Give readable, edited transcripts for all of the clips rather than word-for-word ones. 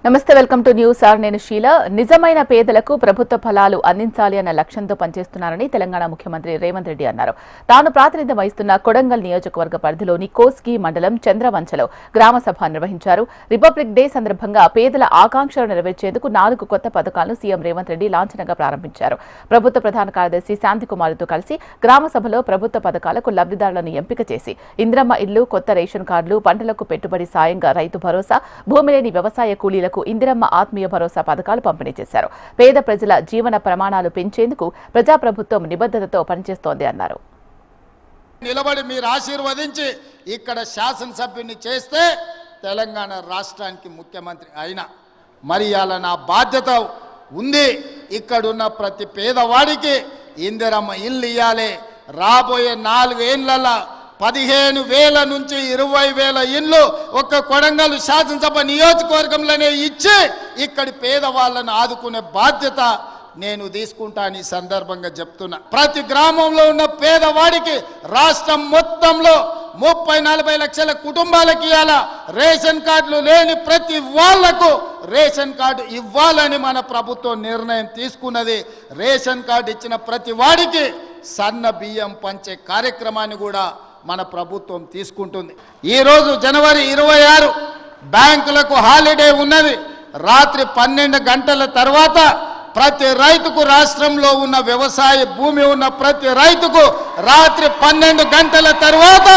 నమస్తే, welcome to news are. నేను షీల. నిజమైన పేదలకు ప్రభుత్వ ఫలాలు అందించాలి అన్న లక్ష్యంతో పనిచేస్తున్నారని తెలంగాణ ముఖ్యమంత్రి రేవంత్ రెడ్డి అన్నారు. తాను ప్రాతినిధ్యం వహిస్తున్న కొడంగల్ నియోజకవర్గ పరిధిలోని కోస్గి మండలం చంద్రవంచలో గ్రామ సభ నిర్వహించారు. రిపబ్లిక్ డే సందర్భంగా పేదల ఆకాంక్షలు నెరవేర్చేందుకు 4 కొత్త పథకాలను సీఎం రేవంత్ రెడ్డి లాంఛనంగా ప్రారంభించారు. ప్రభుత్వ ప్రధాన కార్యదర్శి శాంతికుమార్తో కలిసి గ్రామ సభలో ప్రభుత్వ పథకాలకు లబ్ధిదారులను ఎంపిక చేసి ఇంద్రమ్మ ఇళ్లు, కొత్త రేషన్ కార్డులు, పంటలకు పెట్టుబడి సాయంగా రైతు భరోసా, భూమి లేని వ్యవసాయ కూలీలకు ఇందిరమ్మ ఆత్మీయ భరోసా పథకాలు పంపిణీ చేశారు. పేద ప్రజల జీవన ప్రమాణాలు పెంచేందుకు ప్రజాప్రభుత్వం నిబద్ధతతో పనిచేస్తోంది అన్నారు. నిలబడి మీరు ఆశీర్వదించి ఇక్కడ శాసనసభ్యుని చేస్తే తెలంగాణ రాష్ట్రానికి ముఖ్యమంత్రి అయినా మరి అలా నా బాధ్యత ఉంది. ఇక్కడున్న ప్రతి పేదవాడికి ఇందిరమ్మ ఇల్లు ఇవ్వాలి. రాబోయే 4 ఏళ్లలో 15,000 నుంచి 20,000 ఇండ్లు ఒక్క కొడంగల్ శాసనసభ నియోజకవర్గంలోనే ఇచ్చి ఇక్కడి పేదవాళ్ళను ఆదుకునే బాధ్యత నేను తీసుకుంటాను. ఈ సందర్భంగా చెప్తున్నా, ప్రతి గ్రామంలో ఉన్న పేదవాడికి రాష్ట్రం మొత్తంలో 30-40 లక్షల కుటుంబాలకి ఇవ్వాల. రేషన్ కార్డులు లేని ప్రతి వాళ్లకు రేషన్ కార్డు ఇవ్వాలని మన ప్రభుత్వం నిర్ణయం తీసుకున్నది. రేషన్ కార్డు ఇచ్చిన ప్రతి వాడికి సన్న బియ్యం పంచే కార్యక్రమాన్ని కూడా మన ప్రభుత్వం తీసుకుంటుంది. ఈరోజు జనవరి 26 బ్యాంకులకు హాలిడే ఉన్నది. రాత్రి 12 గంటల తర్వాత ప్రతి రైతుకు, రాష్ట్రంలో ఉన్న వ్యవసాయ భూమి ఉన్న ప్రతి రైతుకు రాత్రి 12 గంటల తర్వాత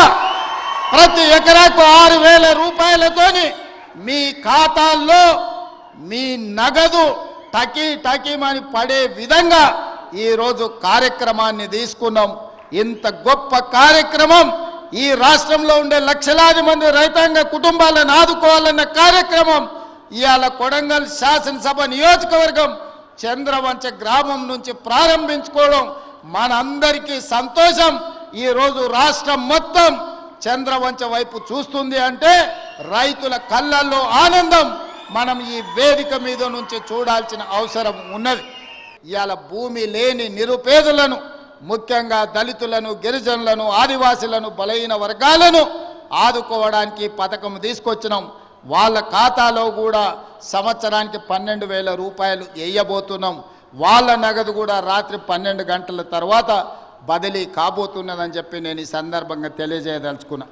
ప్రతి ఎకరాకు 6,000 రూపాయలతోని మీ ఖాతాల్లో మీ నగదు టకీమని పడే విధంగా ఈరోజు కార్యక్రమాన్ని తీసుకున్నాం. ఇంత గొప్ప కార్యక్రమం, ఈ రాష్ట్రంలో ఉండే లక్షలాది మంది రైతాంగ కుటుంబాలను ఆదుకోవాలన్న కార్యక్రమం ఇవాళ కొడంగల్ శాసనసభ నియోజకవర్గం చంద్రవంచ గ్రామం నుంచి ప్రారంభించుకోవడం మనందరికీ సంతోషం. ఈరోజు రాష్ట్రం మొత్తం చంద్రవంచ వైపు చూస్తుంది అంటే రైతుల కళ్ళల్లో ఆనందం మనం ఈ వేదిక మీద నుంచి చూడాల్సిన అవసరం ఉన్నది. ఇవాళ భూమి లేని నిరుపేదలను, ముఖ్యంగా దళితులను, గిరిజనులను, ఆదివాసులను, బలహీన వర్గాలను ఆదుకోవడానికి పథకం తీసుకొచ్చినాం. వాళ్ళ ఖాతాలో కూడా సంవత్సరానికి 12,000 రూపాయలు వేయబోతున్నాం. వాళ్ళ నగదు కూడా రాత్రి 12 గంటల తర్వాత బదిలీ కాబోతున్నదని చెప్పి నేను ఈ సందర్భంగా తెలియజేయదలుచుకున్నా.